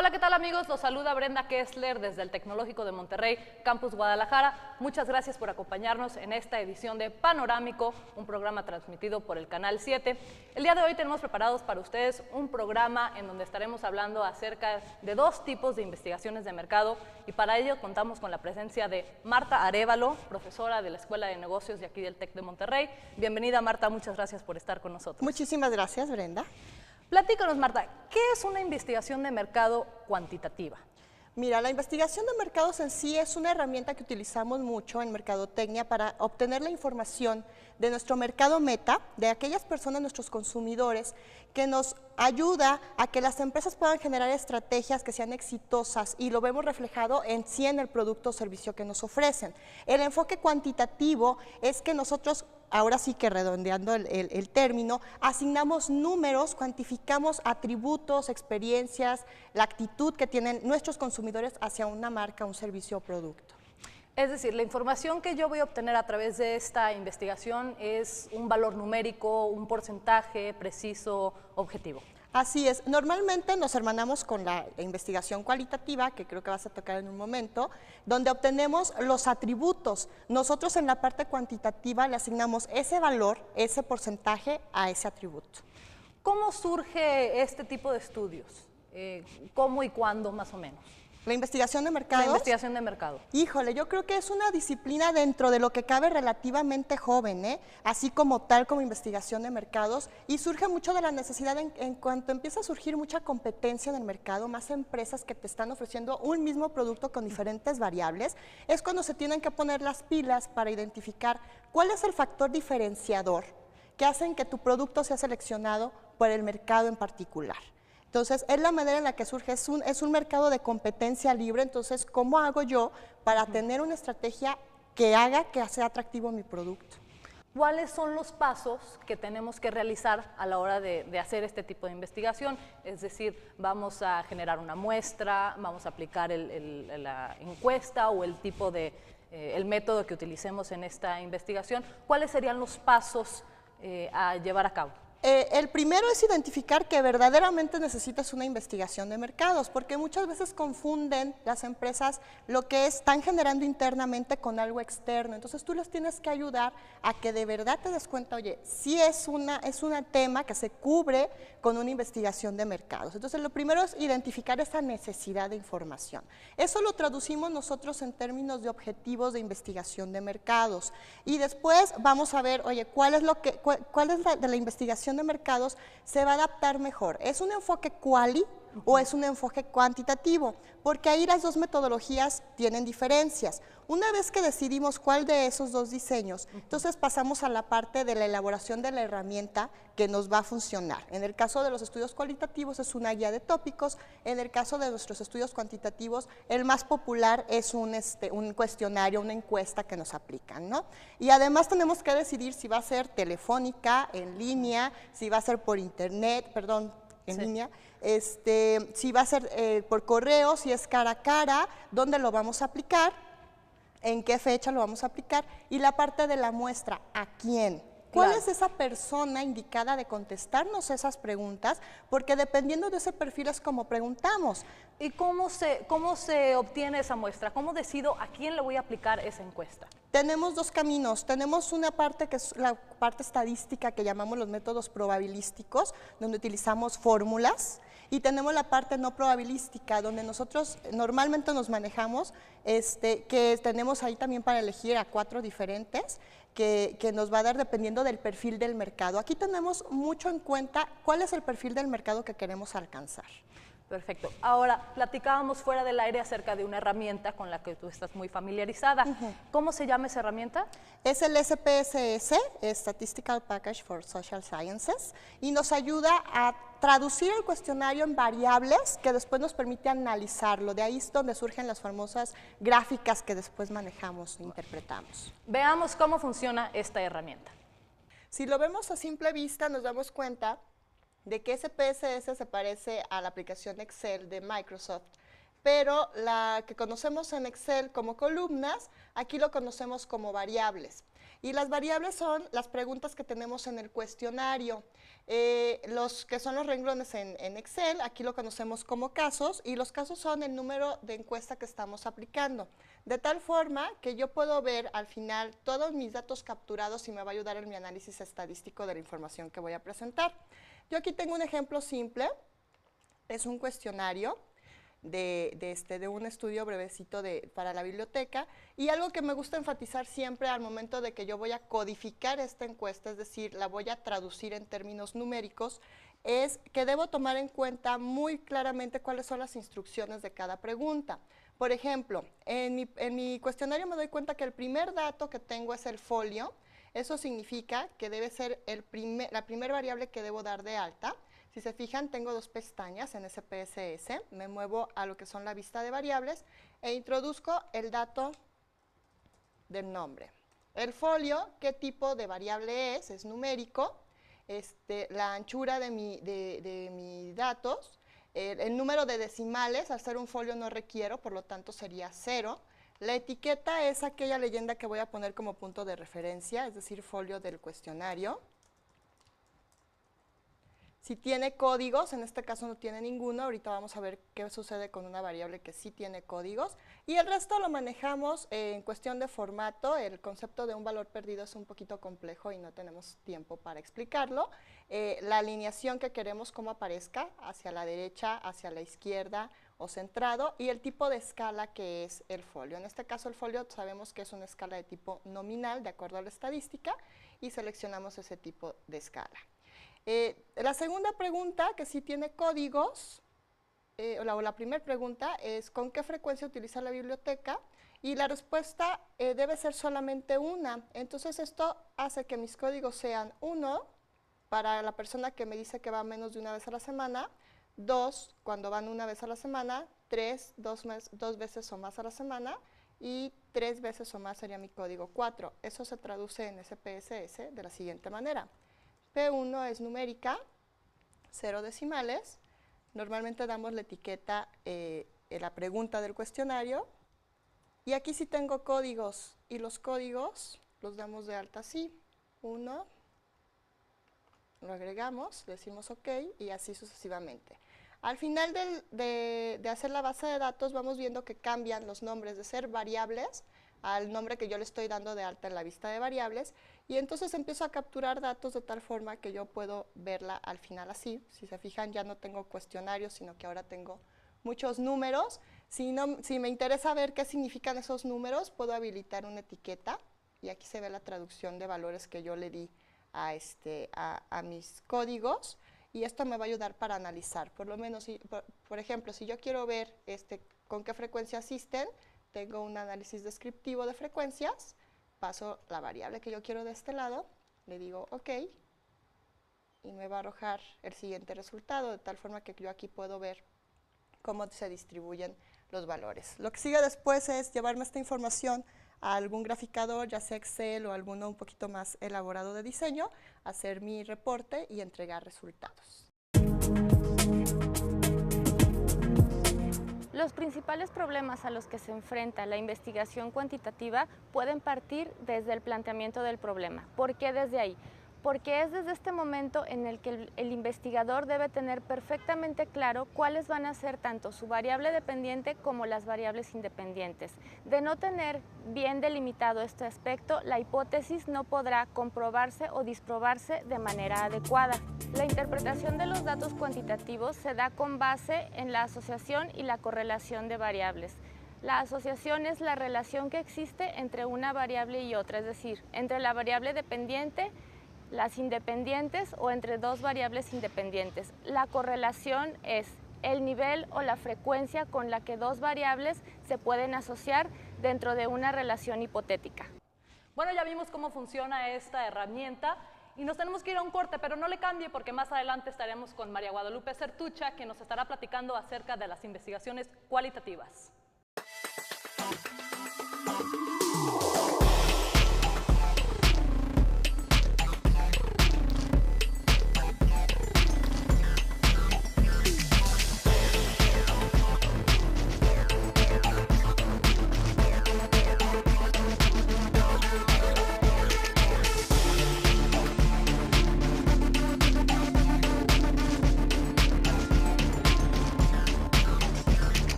Hola, ¿qué tal amigos? Los saluda Brenda Kessler desde el Tecnológico de Monterrey, Campus Guadalajara. Muchas gracias por acompañarnos en esta edición de Panorámico, un programa transmitido por el Canal 7. El día de hoy tenemos preparados para ustedes un programa en donde estaremos hablando acerca de dos tipos de investigaciones de mercado y para ello contamos con la presencia de Marta Arévalo, profesora de la Escuela de Negocios de aquí del TEC de Monterrey. Bienvenida Marta, muchas gracias por estar con nosotros. Muchísimas gracias, Brenda. Platícanos, Marta, ¿qué es una investigación de mercado cuantitativa? Mira, la investigación de mercados en sí es una herramienta que utilizamos mucho en mercadotecnia para obtener la información de nuestro mercado meta, de aquellas personas, nuestros consumidores, que nos ayuda a que las empresas puedan generar estrategias que sean exitosas y lo vemos reflejado en sí en el producto o servicio que nos ofrecen. El enfoque cuantitativo es que nosotros, ahora sí que redondeando el término, asignamos números, cuantificamos atributos, experiencias, la actitud que tienen nuestros consumidores hacia una marca, un servicio o producto. Es decir, la información que yo voy a obtener a través de esta investigación es un valor numérico, un porcentaje preciso, objetivo. Así es, normalmente nos hermanamos con la investigación cualitativa, que creo que vas a tocar en un momento, donde obtenemos los atributos. Nosotros en la parte cuantitativa le asignamos ese valor, ese porcentaje a ese atributo. ¿Cómo surge este tipo de estudios? ¿Cómo y cuándo más o menos? ¿La investigación de mercados? La investigación de mercado. Híjole, yo creo que es una disciplina dentro de lo que cabe relativamente joven, así como tal como investigación de mercados, y surge mucho de la necesidad en cuanto empieza a surgir mucha competencia en el mercado, más empresas que te están ofreciendo un mismo producto con diferentes variables, es cuando se tienen que poner las pilas para identificar cuál es el factor diferenciador que hacen que tu producto sea seleccionado por el mercado en particular. Entonces, es la manera en la que surge, es un mercado de competencia libre, entonces, ¿cómo hago yo para tener una estrategia que haga que sea atractivo mi producto? ¿Cuáles son los pasos que tenemos que realizar a la hora de hacer este tipo de investigación? Es decir, vamos a generar una muestra, vamos a aplicar la encuesta o el tipo de, el método que utilicemos en esta investigación. ¿Cuáles serían los pasos a llevar a cabo? El primero es identificar que verdaderamente necesitas una investigación de mercados, porque muchas veces confunden las empresas lo que están generando internamente con algo externo. Entonces tú les tienes que ayudar a que de verdad te des cuenta, oye, sí es un tema que se cubre con una investigación de mercados. Entonces lo primero es identificar esa necesidad de información. Eso lo traducimos nosotros en términos de objetivos de investigación de mercados. Y después vamos a ver, oye, cuál es de la investigación de mercados se va a adaptar mejor. ¿Es un enfoque quali o es un enfoque cuantitativo? Porque ahí las dos metodologías tienen diferencias. Una vez que decidimos cuál de esos dos diseños, entonces pasamos a la parte de la elaboración de la herramienta que nos va a funcionar. En el caso de los estudios cualitativos es una guía de tópicos, en el caso de nuestros estudios cuantitativos el más popular es un cuestionario, una encuesta que nos aplican, ¿no? Y además tenemos que decidir si va a ser telefónica, en línea, si va a ser por internet, perdón, en línea, si va a ser por correo, si es cara a cara, dónde lo vamos a aplicar, en qué fecha lo vamos a aplicar, y la parte de la muestra, ¿a quién? ¿Cuál es esa persona indicada de contestarnos esas preguntas? Porque dependiendo de ese perfil es como preguntamos. ¿Y cómo se obtiene esa muestra? ¿Cómo decido a quién le voy a aplicar esa encuesta? Tenemos dos caminos. Tenemos una parte que es la parte estadística que llamamos los métodos probabilísticos, donde utilizamos fórmulas, y tenemos la parte no probabilística, donde nosotros normalmente nos manejamos, que tenemos ahí también para elegir a 4 diferentes, que nos va a dar dependiendo del perfil del mercado. Aquí tenemos mucho en cuenta cuál es el perfil del mercado que queremos alcanzar. Perfecto. Ahora, platicábamos fuera del aire acerca de una herramienta con la que tú estás muy familiarizada. ¿Cómo se llama esa herramienta? Es el SPSS, Statistical Package for Social Sciences, y nos ayuda a traducir el cuestionario en variables que después nos permite analizarlo. De ahí es donde surgen las famosas gráficas que después manejamos e interpretamos. Veamos cómo funciona esta herramienta. Si lo vemos a simple vista, nos damos cuenta de que SPSS se parece a la aplicación Excel de Microsoft, pero la que conocemos en Excel como columnas, aquí lo conocemos como variables. Y las variables son las preguntas que tenemos en el cuestionario. Los que son los renglones en Excel, aquí lo conocemos como casos, y los casos son el número de encuesta que estamos aplicando. De tal forma que yo puedo ver al final todos mis datos capturados y me va a ayudar en mi análisis estadístico de la información que voy a presentar. Yo aquí tengo un ejemplo simple, es un cuestionario de un estudio brevecito para la biblioteca, y algo que me gusta enfatizar siempre al momento de que yo voy a codificar esta encuesta, es decir, la voy a traducir en términos numéricos, es que debo tomar en cuenta muy claramente cuáles son las instrucciones de cada pregunta. Por ejemplo, en mi cuestionario me doy cuenta que el primer dato que tengo es el folio. Eso significa que debe ser la primera variable que debo dar de alta. Si se fijan, tengo dos pestañas en SPSS, me muevo a lo que son la vista de variables e introduzco el dato del nombre. El folio, ¿qué tipo de variable es? Es numérico. La anchura de mis datos, el número de decimales, al ser un folio no requiero, por lo tanto sería 0. La etiqueta es aquella leyenda que voy a poner como punto de referencia, es decir, folio del cuestionario. Si tiene códigos, en este caso no tiene ninguno, ahorita vamos a ver qué sucede con una variable que sí tiene códigos, y el resto lo manejamos en cuestión de formato. El concepto de un valor perdido es un poquito complejo y no tenemos tiempo para explicarlo. La alineación que queremos cómo aparezca, hacia la derecha, hacia la izquierda o centrado, y el tipo de escala que es el folio. En este caso el folio sabemos que es una escala de tipo nominal de acuerdo a la estadística, y seleccionamos ese tipo de escala. La segunda pregunta, que sí tiene códigos, la primera pregunta es ¿con qué frecuencia utiliza la biblioteca? Y la respuesta debe ser solamente una. Entonces esto hace que mis códigos sean 1 para la persona que me dice que va menos de una vez a la semana, 2 cuando van una vez a la semana, 3 dos veces o más a la semana, y 3 veces o más sería mi código 4. Eso se traduce en SPSS de la siguiente manera. P1 es numérica, 0 decimales. Normalmente damos la etiqueta en la pregunta del cuestionario. Y aquí sí tengo códigos, y los códigos los damos de alta así. 1, lo agregamos, decimos OK, y así sucesivamente. Al final de hacer la base de datos vamos viendo que cambian los nombres de ser variables al nombre que yo le estoy dando de alta en la vista de variables, y entonces empiezo a capturar datos de tal forma que yo puedo verla al final así. Si se fijan, ya no tengo cuestionarios, sino que ahora tengo muchos números. Si me interesa ver qué significan esos números, puedo habilitar una etiqueta, y aquí se ve la traducción de valores que yo le di a mis códigos, y esto me va a ayudar para analizar. Por lo menos, por ejemplo, si yo quiero ver con qué frecuencia asisten, tengo un análisis descriptivo de frecuencias, paso la variable que yo quiero de este lado, le digo OK, y me va a arrojar el siguiente resultado, de tal forma que yo aquí puedo ver cómo se distribuyen los valores. Lo que sigue después es llevarme esta información a algún graficador, ya sea Excel o alguno un poquito más elaborado de diseño, hacer mi reporte y entregar resultados. Los principales problemas a los que se enfrenta la investigación cuantitativa pueden partir desde el planteamiento del problema. ¿Por qué desde ahí? Porque es desde este momento en el que el investigador debe tener perfectamente claro cuáles van a ser tanto su variable dependiente como las variables independientes. De no tener bien delimitado este aspecto, la hipótesis no podrá comprobarse o disprobarse de manera adecuada. La interpretación de los datos cuantitativos se da con base en la asociación y la correlación de variables. La asociación es la relación que existe entre una variable y otra, es decir, entre la variable dependiente, las independientes o entre dos variables independientes. La correlación es el nivel o la frecuencia con la que dos variables se pueden asociar dentro de una relación hipotética. Bueno, ya vimos cómo funciona esta herramienta y nos tenemos que ir a un corte, pero no le cambie porque más adelante estaremos con María Guadalupe Certucha, que nos estará platicando acerca de las investigaciones cualitativas.